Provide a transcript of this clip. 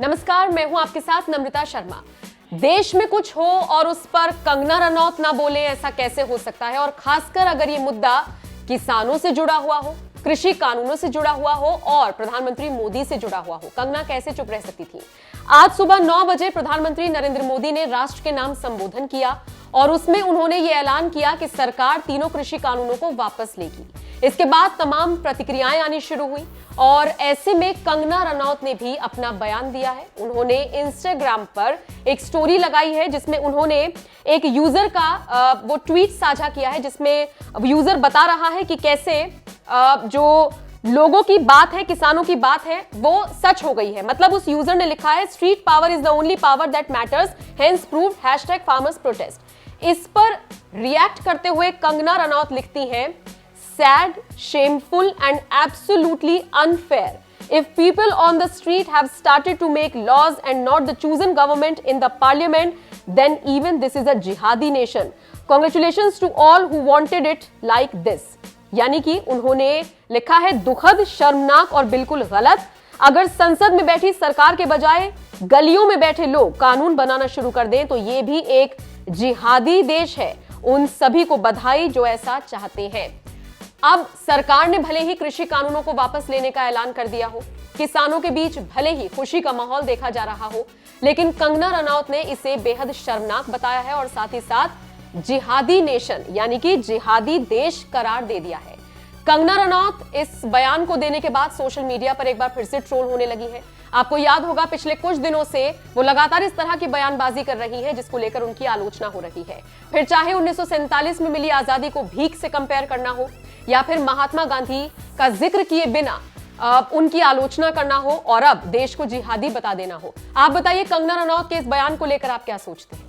नमस्कार, मैं हूं आपके साथ नम्रता शर्मा। देश में कुछ हो और उस पर कंगना रनौत ना बोले, ऐसा कैसे हो सकता है? और खासकर अगर ये मुद्दा किसानों से जुड़ा हुआ हो, कृषि कानूनों से जुड़ा हुआ हो और प्रधानमंत्री मोदी से जुड़ा हुआ हो, कंगना कैसे चुप रह सकती थी? आज सुबह 9 बजे प्रधानमंत्री नरेंद्र मोदी ने राष्ट्र के नाम संबोधन किया और उसमें उन्होंने ये ऐलान किया कि सरकार तीनों कृषि कानूनों को वापस लेगी। इसके बाद तमाम प्रतिक्रियाएं आनी शुरू हुई और ऐसे में कंगना रनौत ने भी अपना बयान दिया है। उन्होंने इंस्टाग्राम पर एक स्टोरी लगाई है जिसमें उन्होंने एक यूजर का वो ट्वीट साझा किया है, जिसमें यूजर बता रहा है कि कैसे जो लोगों की बात है, किसानों की बात है, वो सच हो गई है। मतलब उस यूजर ने लिखा है, street power is the only power that matters, hence proved #farmers protest। इस पर रिएक्ट करते हुए कंगना रनौत लिखती हैं, sad, shameful and absolutely unfair. If people on the street have started to make laws and not the chosen government in the parliament, then even this is a jihadi nation. Congratulations to all who wanted it like this. यानी कि उन्होंने लिखा है, दुखद, शर्मनाक और बिल्कुल गलत। अगर संसद में बैठी सरकार के बजाय गलियों में बैठे लोग कानून बनाना शुरू कर दें तो ये भी एक जिहादी देश है। उन सभी को बधाई जो ऐसा चाहते हैं। अब सरकार ने भले ही कृषि कानूनों को वापस लेने का ऐलान कर दिया हो, किसानों के बीच भले ही खुशी का माहौल देखा जा रहा हो, लेकिन कंगना रनौत ने इसे बेहद शर्मनाक बताया है और साथ ही साथ जिहादी नेशन यानी कि जिहादी देश करार दे दिया है। कंगना रनौत इस बयान को देने के बाद सोशल मीडिया पर एक बार फिर से ट्रोल होने लगी है। आपको याद होगा, पिछले कुछ दिनों से वो लगातार इस तरह की बयानबाजी कर रही है जिसको लेकर उनकी आलोचना हो रही है। फिर चाहे 1947 में मिली आजादी को भीख से कंपेयर करना हो या फिर महात्मा गांधी का जिक्र किए बिना उनकी आलोचना करना हो और अब देश को जिहादी बता देना हो। आप बताइए, कंगना रनौत के इस बयान को लेकर आप क्या सोचते हैं?